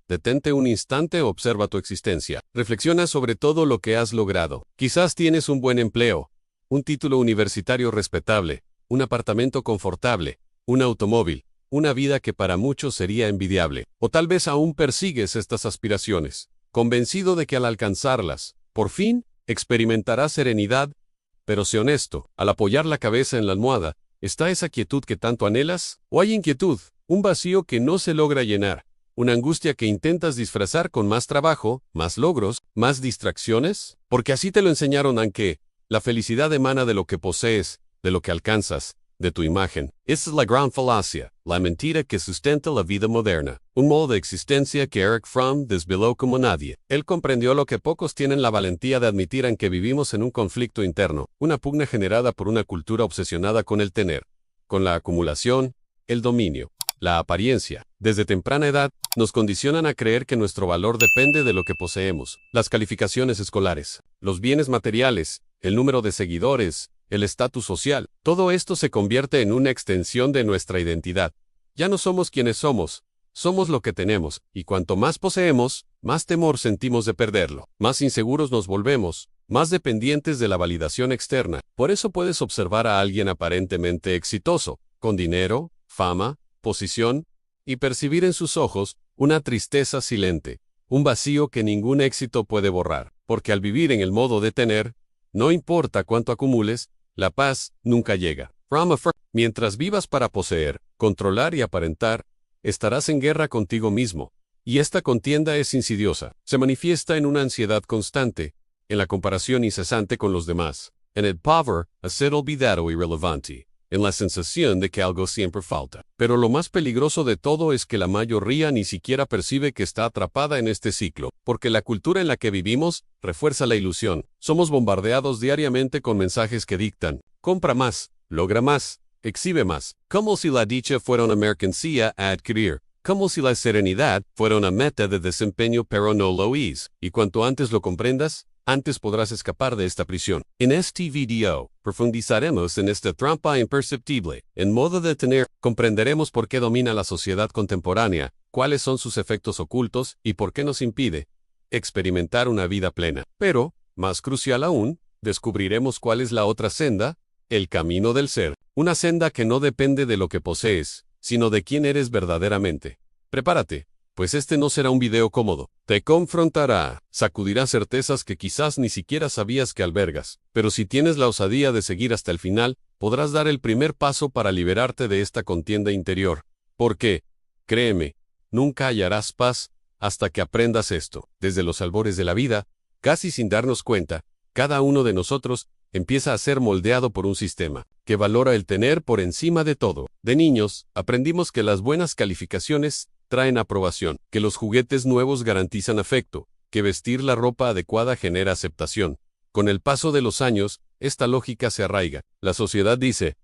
Detente un instante, observa tu existencia. Reflexiona sobre todo lo que has logrado. Quizás tienes un buen empleo, un título universitario respetable, un apartamento confortable, un automóvil, una vida que para muchos sería envidiable. O tal vez aún persigues estas aspiraciones, convencido de que al alcanzarlas, por fin, experimentarás serenidad. Pero sé honesto, al apoyar la cabeza en la almohada, ¿está esa quietud que tanto anhelas? ¿O hay inquietud, un vacío que no se logra llenar, una angustia que intentas disfrazar con más trabajo, más logros, más distracciones? Porque así te lo enseñaron, aunque la felicidad emana de lo que posees, de lo que alcanzas, de tu imagen. Esa es la gran falacia, la mentira que sustenta la vida moderna. Un modo de existencia que Erich Fromm desveló como nadie. Él comprendió lo que pocos tienen la valentía de admitir, en que vivimos en un conflicto interno, una pugna generada por una cultura obsesionada con el tener, con la acumulación, el dominio, la apariencia. Desde temprana edad, nos condicionan a creer que nuestro valor depende de lo que poseemos, las calificaciones escolares, los bienes materiales, el número de seguidores, el estatus social. Todo esto se convierte en una extensión de nuestra identidad. Ya no somos quienes somos, somos lo que tenemos, y cuanto más poseemos, más temor sentimos de perderlo, más inseguros nos volvemos, más dependientes de la validación externa. Por eso puedes observar a alguien aparentemente exitoso, con dinero, fama, posición, y percibir en sus ojos una tristeza silente, un vacío que ningún éxito puede borrar, porque al vivir en el modo de tener, no importa cuánto acumules, la paz nunca llega. Mientras vivas para poseer, controlar y aparentar, estarás en guerra contigo mismo. Y esta contienda es insidiosa. Se manifiesta en una ansiedad constante, en la comparación incesante con los demás, en el pavor a ser olvidado y irrelevante, en la sensación de que algo siempre falta. Pero lo más peligroso de todo es que la mayoría ni siquiera percibe que está atrapada en este ciclo, porque la cultura en la que vivimos refuerza la ilusión. Somos bombardeados diariamente con mensajes que dictan: compra más, logra más, exhibe más, como si la dicha fuera una mercancía a adquirir, como si la serenidad fuera una meta de desempeño, pero no lo es. Y cuanto antes lo comprendas, antes podrás escapar de esta prisión. En este video, profundizaremos en esta trampa imperceptible. En modo de tener, comprenderemos por qué domina la sociedad contemporánea, cuáles son sus efectos ocultos y por qué nos impide experimentar una vida plena. Pero, más crucial aún, descubriremos cuál es la otra senda, el camino del ser. Una senda que no depende de lo que posees, sino de quién eres verdaderamente. Prepárate, pues este no será un video cómodo. Te confrontará, sacudirá certezas que quizás ni siquiera sabías que albergas. Pero si tienes la osadía de seguir hasta el final, podrás dar el primer paso para liberarte de esta contienda interior. Porque, créeme, nunca hallarás paz hasta que aprendas esto. Desde los albores de la vida, casi sin darnos cuenta, cada uno de nosotros empieza a ser moldeado por un sistema que valora el tener por encima de todo. De niños, aprendimos que las buenas calificaciones traen aprobación, que los juguetes nuevos garantizan afecto, que vestir la ropa adecuada genera aceptación. Con el paso de los años, esta lógica se arraiga. La sociedad dice: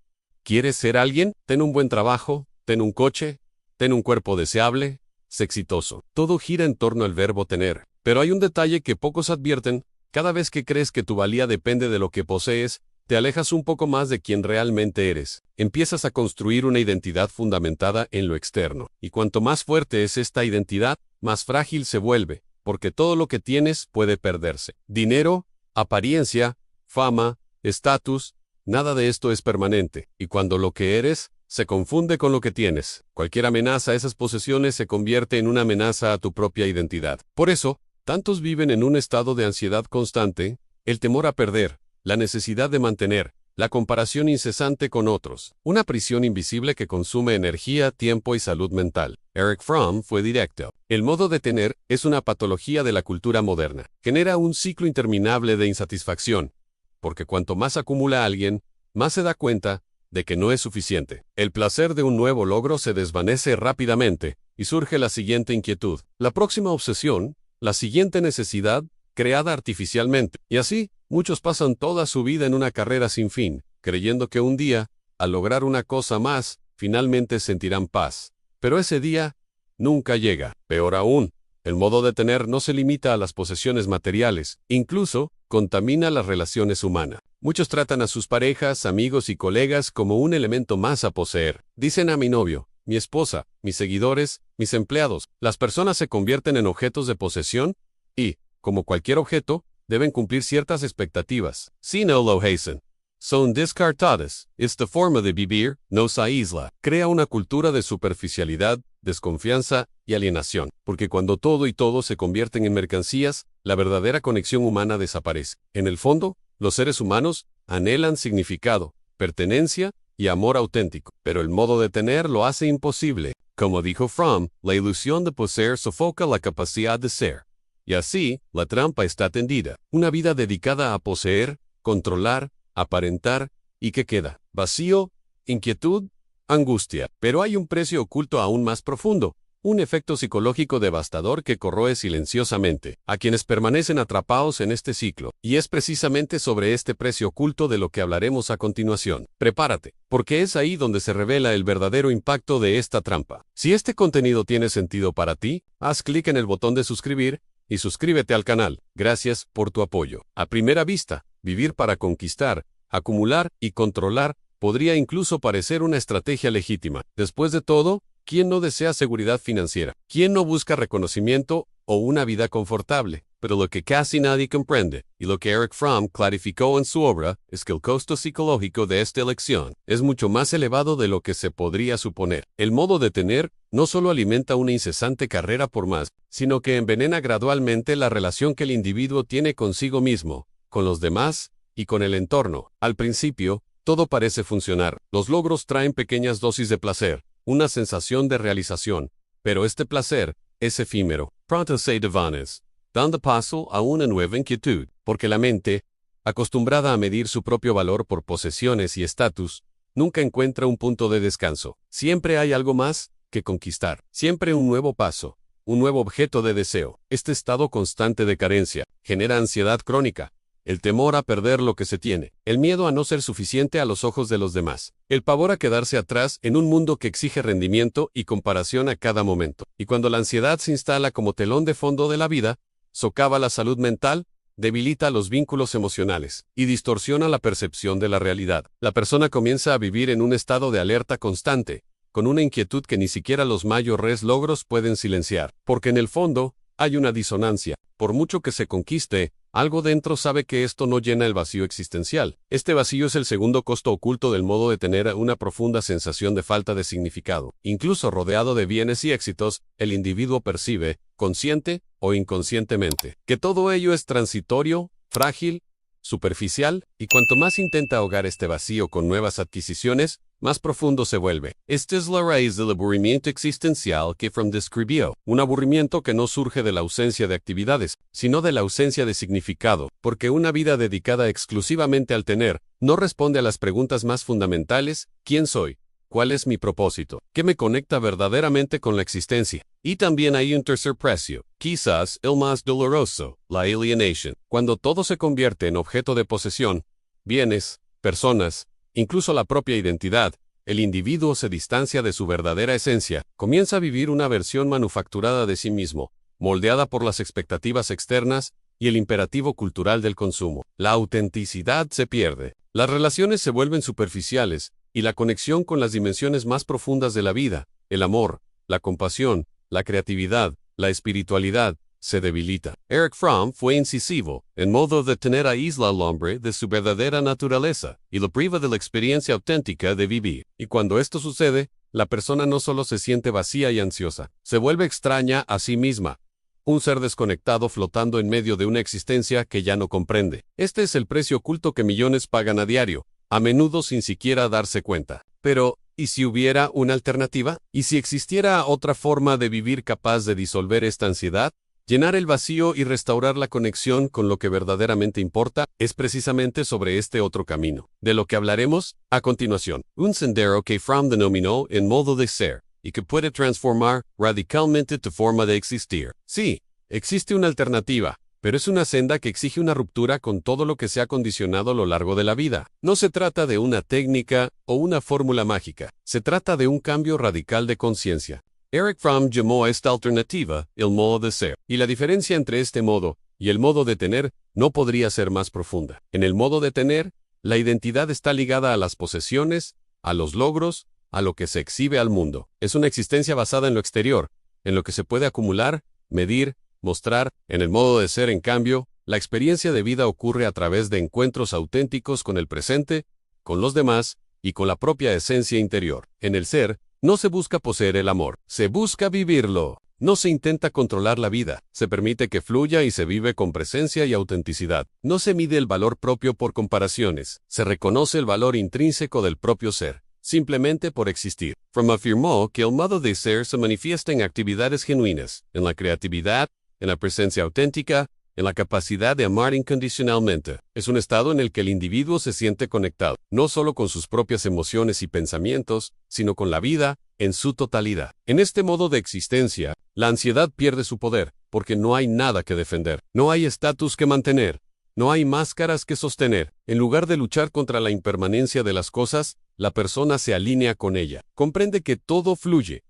¿quieres ser alguien? Ten un buen trabajo, ten un coche, ten un cuerpo deseable, sé exitoso. Todo gira en torno al verbo tener. Pero hay un detalle que pocos advierten: cada vez que crees que tu valía depende de lo que posees, te alejas un poco más de quien realmente eres. Empiezas a construir una identidad fundamentada en lo externo. Y cuanto más fuerte es esta identidad, más frágil se vuelve, porque todo lo que tienes puede perderse. Dinero, apariencia, fama, estatus, nada de esto es permanente. Y cuando lo que eres se confunde con lo que tienes, cualquier amenaza a esas posesiones se convierte en una amenaza a tu propia identidad. Por eso, tantos viven en un estado de ansiedad constante, el temor a perder, la necesidad de mantener, la comparación incesante con otros, una prisión invisible que consume energía, tiempo y salud mental. Erich Fromm fue directo. El modo de tener es una patología de la cultura moderna. Genera un ciclo interminable de insatisfacción, porque cuanto más acumula alguien, más se da cuenta de que no es suficiente. El placer de un nuevo logro se desvanece rápidamente, y surge la siguiente inquietud, la próxima obsesión, la siguiente necesidad, creada artificialmente. Y así, muchos pasan toda su vida en una carrera sin fin, creyendo que un día, al lograr una cosa más, finalmente sentirán paz. Pero ese día nunca llega. Peor aún, el modo de tener no se limita a las posesiones materiales, incluso contamina las relaciones humanas. Muchos tratan a sus parejas, amigos y colegas como un elemento más a poseer. Dicen a mi novio: mi esposa, mis seguidores, mis empleados. Las personas se convierten en objetos de posesión y, como cualquier objeto, deben cumplir ciertas expectativas. Si no lo hacen, son descartadas. Esta forma de vivir no se aísla. Crea una cultura de superficialidad, desconfianza y alienación, porque cuando todo y todo se convierten en mercancías, la verdadera conexión humana desaparece. En el fondo, los seres humanos anhelan significado, pertenencia y amor auténtico, pero el modo de tener lo hace imposible. Como dijo Fromm, la ilusión de poseer sofoca la capacidad de ser. Y así, la trampa está tendida. Una vida dedicada a poseer, controlar, aparentar, ¿y qué queda? Vacío, inquietud, angustia. Pero hay un precio oculto aún más profundo, un efecto psicológico devastador que corroe silenciosamente a quienes permanecen atrapados en este ciclo. Y es precisamente sobre este precio oculto de lo que hablaremos a continuación. Prepárate, porque es ahí donde se revela el verdadero impacto de esta trampa. Si este contenido tiene sentido para ti, haz clic en el botón de suscribir y suscríbete al canal. Gracias por tu apoyo. A primera vista, vivir para conquistar, acumular y controlar podría incluso parecer una estrategia legítima. Después de todo, ¿quién no desea seguridad financiera? ¿Quién no busca reconocimiento o una vida confortable? Pero lo que casi nadie comprende, y lo que Erich Fromm clarificó en su obra, es que el costo psicológico de esta elección es mucho más elevado de lo que se podría suponer. El modo de tener no solo alimenta una incesante carrera por más, sino que envenena gradualmente la relación que el individuo tiene consigo mismo, con los demás y con el entorno. Al principio, todo parece funcionar. Los logros traen pequeñas dosis de placer, una sensación de realización, pero este placer es efímero. Pronto se desvanece, dando paso a una nueva inquietud, porque la mente, acostumbrada a medir su propio valor por posesiones y estatus, nunca encuentra un punto de descanso. Siempre hay algo más que conquistar, siempre un nuevo paso, un nuevo objeto de deseo. Este estado constante de carencia genera ansiedad crónica, el temor a perder lo que se tiene, el miedo a no ser suficiente a los ojos de los demás, el pavor a quedarse atrás en un mundo que exige rendimiento y comparación a cada momento. Y cuando la ansiedad se instala como telón de fondo de la vida, socava la salud mental, debilita los vínculos emocionales y distorsiona la percepción de la realidad. La persona comienza a vivir en un estado de alerta constante, con una inquietud que ni siquiera los mayores logros pueden silenciar, porque en el fondo hay una disonancia. Por mucho que se conquiste, algo dentro sabe que esto no llena el vacío existencial. Este vacío es el segundo costo oculto del modo de tener una profunda sensación de falta de significado. Incluso rodeado de bienes y éxitos, el individuo percibe, consciente o inconscientemente, que todo ello es transitorio, frágil, superficial, y cuanto más intenta ahogar este vacío con nuevas adquisiciones, más profundo se vuelve. Esta es la raíz del aburrimiento existencial que Fromm describió, un aburrimiento que no surge de la ausencia de actividades, sino de la ausencia de significado, porque una vida dedicada exclusivamente al tener, no responde a las preguntas más fundamentales: ¿quién soy? ¿Cuál es mi propósito? ¿Qué me conecta verdaderamente con la existencia? Y también hay un tercer precio, quizás el más doloroso, la alienación. Cuando todo se convierte en objeto de posesión, bienes, personas, incluso la propia identidad, el individuo se distancia de su verdadera esencia, comienza a vivir una versión manufacturada de sí mismo, moldeada por las expectativas externas y el imperativo cultural del consumo. La autenticidad se pierde, las relaciones se vuelven superficiales, y la conexión con las dimensiones más profundas de la vida, el amor, la compasión, la creatividad, la espiritualidad, se debilita. Erich Fromm fue incisivo, en modo de tener aísla al hombre de su verdadera naturaleza, y lo priva de la experiencia auténtica de vivir. Y cuando esto sucede, la persona no solo se siente vacía y ansiosa, se vuelve extraña a sí misma, un ser desconectado flotando en medio de una existencia que ya no comprende. Este es el precio oculto que millones pagan a diario, a menudo sin siquiera darse cuenta. Pero, ¿y si hubiera una alternativa? ¿Y si existiera otra forma de vivir capaz de disolver esta ansiedad? Llenar el vacío y restaurar la conexión con lo que verdaderamente importa. Es precisamente sobre este otro camino, de lo que hablaremos a continuación. Un sendero que Fromm denominó en modo de ser, y que puede transformar radicalmente tu forma de existir. Sí, existe una alternativa, pero es una senda que exige una ruptura con todo lo que se ha condicionado a lo largo de la vida. No se trata de una técnica o una fórmula mágica, se trata de un cambio radical de conciencia. Erich Fromm llamó a esta alternativa el modo de ser, y la diferencia entre este modo y el modo de tener no podría ser más profunda. En el modo de tener, la identidad está ligada a las posesiones, a los logros, a lo que se exhibe al mundo. Es una existencia basada en lo exterior, en lo que se puede acumular, medir, mostrar. En el modo de ser, en cambio, la experiencia de vida ocurre a través de encuentros auténticos con el presente, con los demás y con la propia esencia interior. En el ser, no se busca poseer el amor, se busca vivirlo. No se intenta controlar la vida, se permite que fluya y se vive con presencia y autenticidad. No se mide el valor propio por comparaciones, se reconoce el valor intrínseco del propio ser, simplemente por existir. Fromm afirmó que el modo de ser se manifiesta en actividades genuinas, en la creatividad, en la presencia auténtica, en la capacidad de amar incondicionalmente. Es un estado en el que el individuo se siente conectado, no solo con sus propias emociones y pensamientos, sino con la vida en su totalidad. En este modo de existencia, la ansiedad pierde su poder, porque no hay nada que defender, no hay estatus que mantener, no hay máscaras que sostener. En lugar de luchar contra la impermanencia de las cosas, la persona se alinea con ella, comprende que todo fluye.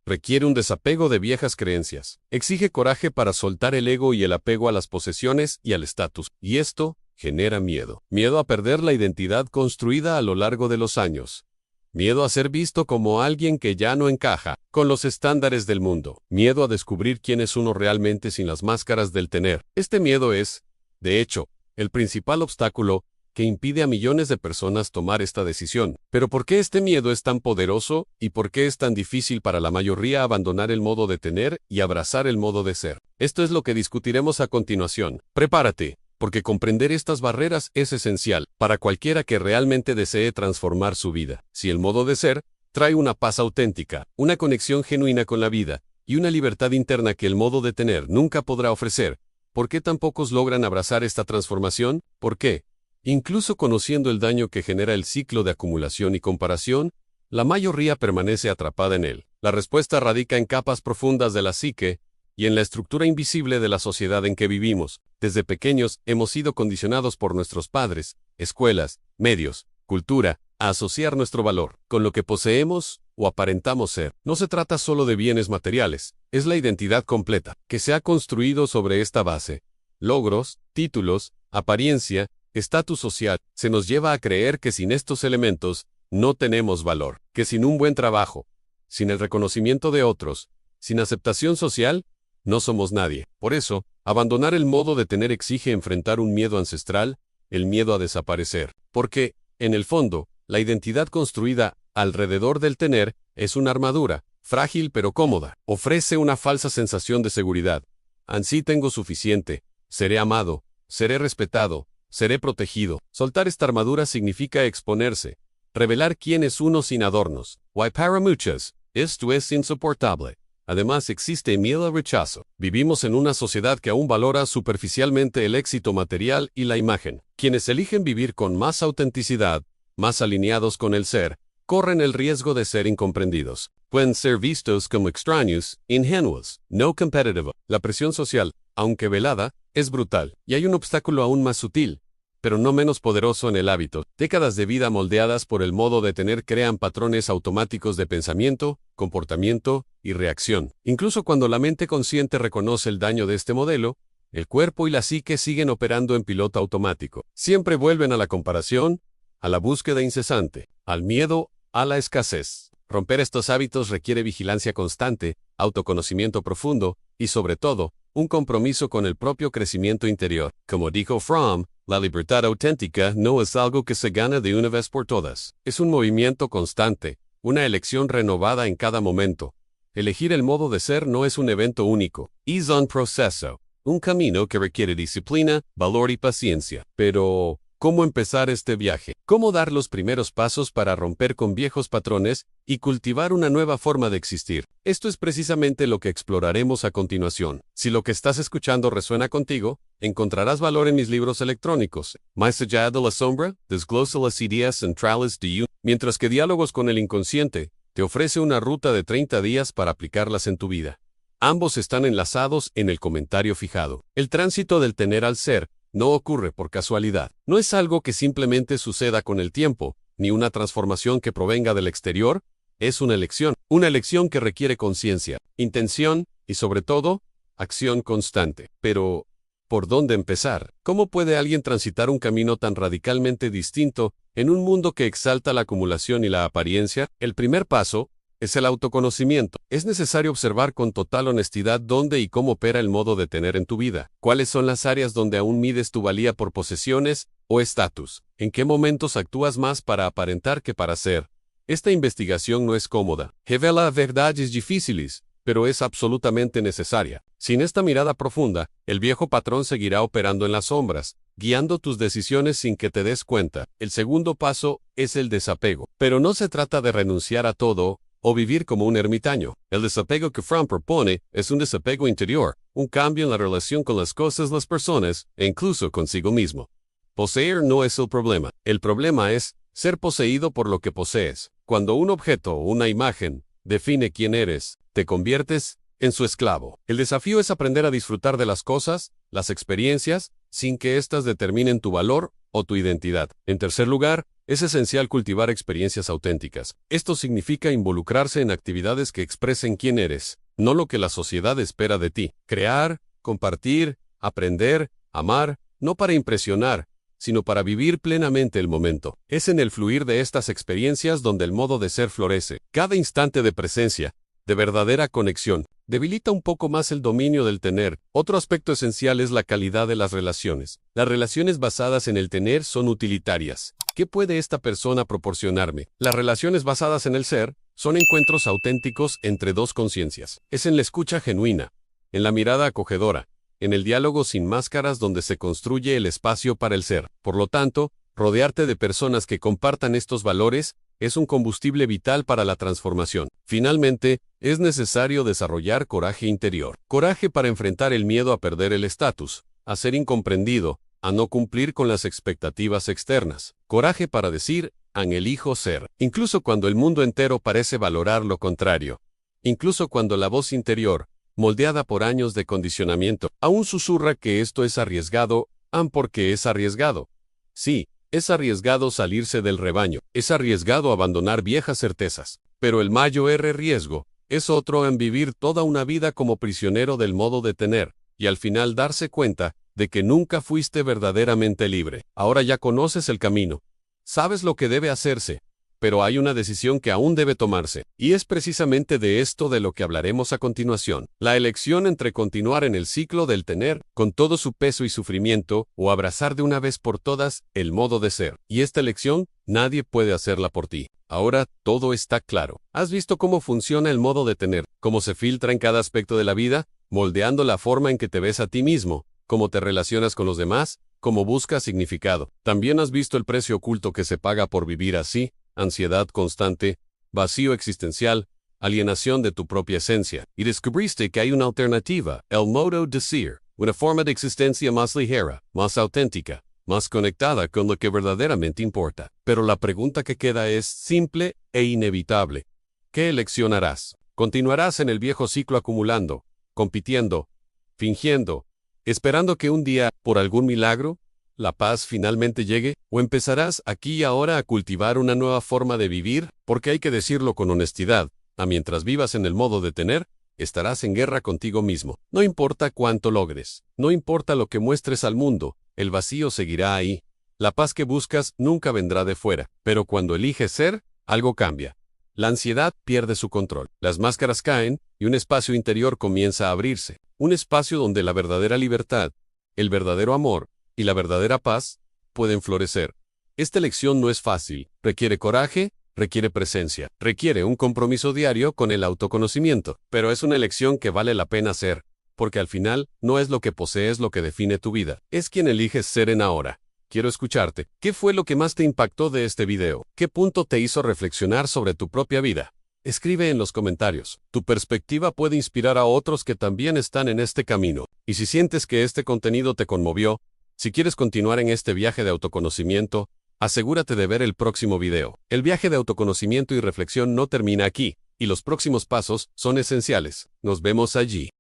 Requiere un desapego de viejas creencias. Exige coraje para soltar el ego y el apego a las posesiones y al estatus. Y esto genera miedo. Miedo a perder la identidad construida a lo largo de los años. Miedo a ser visto como alguien que ya no encaja con los estándares del mundo. Miedo a descubrir quién es uno realmente sin las máscaras del tener. Este miedo es, de hecho, el principal obstáculo que impide a millones de personas tomar esta decisión. Pero ¿por qué este miedo es tan poderoso y por qué es tan difícil para la mayoría abandonar el modo de tener y abrazar el modo de ser? Esto es lo que discutiremos a continuación. Prepárate, porque comprender estas barreras es esencial para cualquiera que realmente desee transformar su vida. Si el modo de ser trae una paz auténtica, una conexión genuina con la vida y una libertad interna que el modo de tener nunca podrá ofrecer, ¿por qué tan pocos logran abrazar esta transformación? ¿Por qué? Incluso conociendo el daño que genera el ciclo de acumulación y comparación, la mayoría permanece atrapada en él. La respuesta radica en capas profundas de la psique y en la estructura invisible de la sociedad en que vivimos. Desde pequeños hemos sido condicionados por nuestros padres, escuelas, medios, cultura, a asociar nuestro valor con lo que poseemos o aparentamos ser. No se trata solo de bienes materiales, es la identidad completa, que se ha construido sobre esta base. Logros, títulos, apariencia, estatus social, se nos lleva a creer que sin estos elementos no tenemos valor, que sin un buen trabajo, sin el reconocimiento de otros, sin aceptación social, no somos nadie. Por eso, abandonar el modo de tener exige enfrentar un miedo ancestral, el miedo a desaparecer, porque, en el fondo, la identidad construida alrededor del tener es una armadura, frágil pero cómoda, ofrece una falsa sensación de seguridad. Ansí tengo suficiente, seré amado, seré respetado, seré protegido. Soltar esta armadura significa exponerse, revelar quién es uno sin adornos. Why para muchas, esto es insoportable. Además existe miedo al rechazo. Vivimos en una sociedad que aún valora superficialmente el éxito material y la imagen. Quienes eligen vivir con más autenticidad, más alineados con el ser, corren el riesgo de ser incomprendidos. Pueden ser vistos como extraños, ingenuos, no competitive. La presión social, aunque velada, es brutal, y hay un obstáculo aún más sutil, pero no menos poderoso en el hábito. Décadas de vida moldeadas por el modo de tener crean patrones automáticos de pensamiento, comportamiento y reacción. Incluso cuando la mente consciente reconoce el daño de este modelo, el cuerpo y la psique siguen operando en piloto automático. Siempre vuelven a la comparación, a la búsqueda incesante, al miedo, a la escasez. Romper estos hábitos requiere vigilancia constante, autoconocimiento profundo y, sobre todo, un compromiso con el propio crecimiento interior. Como dijo Fromm, la libertad auténtica no es algo que se gana de una vez por todas. Es un movimiento constante, una elección renovada en cada momento. Elegir el modo de ser no es un evento único, es un proceso, un camino que requiere disciplina, valor y paciencia. Pero, ¿cómo empezar este viaje? ¿Cómo dar los primeros pasos para romper con viejos patrones y cultivar una nueva forma de existir? Esto es precisamente lo que exploraremos a continuación. Si lo que estás escuchando resuena contigo, encontrarás valor en mis libros electrónicos. Más allá de la sombra, desglosa las ideas centrales de You, mientras que Diálogos con el Inconsciente te ofrece una ruta de 30 días para aplicarlas en tu vida. Ambos están enlazados en el comentario fijado. El tránsito del tener al ser no ocurre por casualidad. No es algo que simplemente suceda con el tiempo, ni una transformación que provenga del exterior. Es una elección que requiere conciencia, intención y, sobre todo, acción constante. Pero, ¿por dónde empezar? ¿Cómo puede alguien transitar un camino tan radicalmente distinto En un mundo que exalta la acumulación y la apariencia, el primer paso es el autoconocimiento. Es necesario observar con total honestidad dónde y cómo opera el modo de tener en tu vida. ¿Cuáles son las áreas donde aún mides tu valía por posesiones o estatus? ¿En qué momentos actúas más para aparentar que para ser? Esta investigación no es cómoda. Revela verdades difíciles, pero es absolutamente necesaria. Sin esta mirada profunda, el viejo patrón seguirá operando en las sombras, guiando tus decisiones sin que te des cuenta. El segundo paso es el desapego. Pero no se trata de renunciar a todo o vivir como un ermitaño. El desapego que Fromm propone es un desapego interior, un cambio en la relación con las cosas, las personas e incluso consigo mismo. Poseer no es el problema. El problema es ser poseído por lo que posees. Cuando un objeto o una imagen define quién eres, te conviertes en su esclavo. El desafío es aprender a disfrutar de las cosas, las experiencias, sin que éstas determinen tu valor o tu identidad. En tercer lugar, es esencial cultivar experiencias auténticas. Esto significa involucrarse en actividades que expresen quién eres, no lo que la sociedad espera de ti. Crear, compartir, aprender, amar, no para impresionar, sino para vivir plenamente el momento. Es en el fluir de estas experiencias donde el modo de ser florece. Cada instante de presencia, de verdadera conexión, debilita un poco más el dominio del tener. Otro aspecto esencial es la calidad de las relaciones. Las relaciones basadas en el tener son utilitarias. ¿Qué puede esta persona proporcionarme? Las relaciones basadas en el ser son encuentros auténticos entre dos conciencias. Es en la escucha genuina, en la mirada acogedora, en el diálogo sin máscaras donde se construye el espacio para el ser. Por lo tanto, rodearte de personas que compartan estos valores es un combustible vital para la transformación. Finalmente, es necesario desarrollar coraje interior. Coraje para enfrentar el miedo a perder el estatus, a ser incomprendido, a no cumplir con las expectativas externas. Coraje para decir, elijo ser, incluso cuando el mundo entero parece valorar lo contrario. Incluso cuando la voz interior, moldeada por años de condicionamiento, aún susurra que esto es arriesgado, porque es arriesgado. Sí, es arriesgado salirse del rebaño, es arriesgado abandonar viejas certezas, pero el mayor riesgo es otro en vivir toda una vida como prisionero del modo de tener, y al final darse cuenta de que nunca fuiste verdaderamente libre. Ahora ya conoces el camino, sabes lo que debe hacerse, pero hay una decisión que aún debe tomarse, y es precisamente de esto de lo que hablaremos a continuación. La elección entre continuar en el ciclo del tener, con todo su peso y sufrimiento, o abrazar de una vez por todas el modo de ser. Y esta elección, nadie puede hacerla por ti. Ahora, todo está claro. ¿Has visto cómo funciona el modo de tener? ¿Cómo se filtra en cada aspecto de la vida? Moldeando la forma en que te ves a ti mismo, cómo te relacionas con los demás, cómo buscas significado. También has visto el precio oculto que se paga por vivir así. Ansiedad constante, vacío existencial, alienación de tu propia esencia, y descubriste que hay una alternativa, el modo de ser, una forma de existencia más ligera, más auténtica, más conectada con lo que verdaderamente importa. Pero la pregunta que queda es simple e inevitable. ¿Qué elección harás? ¿Continuarás en el viejo ciclo acumulando, compitiendo, fingiendo, esperando que un día, por algún milagro, la paz finalmente llegue, o empezarás aquí y ahora a cultivar una nueva forma de vivir? Porque hay que decirlo con honestidad, mientras vivas en el modo de tener, estarás en guerra contigo mismo. No importa cuánto logres, no importa lo que muestres al mundo, el vacío seguirá ahí. La paz que buscas nunca vendrá de fuera, pero cuando eliges ser, algo cambia. La ansiedad pierde su control, las máscaras caen, y un espacio interior comienza a abrirse. Un espacio donde la verdadera libertad, el verdadero amor, y la verdadera paz pueden florecer. Esta elección no es fácil, requiere coraje, requiere presencia, requiere un compromiso diario con el autoconocimiento, pero es una elección que vale la pena hacer, porque al final no es lo que posees lo que define tu vida, es quien eliges ser en ahora. Quiero escucharte. ¿Qué fue lo que más te impactó de este video? ¿Qué punto te hizo reflexionar sobre tu propia vida? Escribe en los comentarios. Tu perspectiva puede inspirar a otros que también están en este camino, y si sientes que este contenido te conmovió, si quieres continuar en este viaje de autoconocimiento, asegúrate de ver el próximo video. El viaje de autoconocimiento y reflexión no termina aquí, y los próximos pasos son esenciales. Nos vemos allí.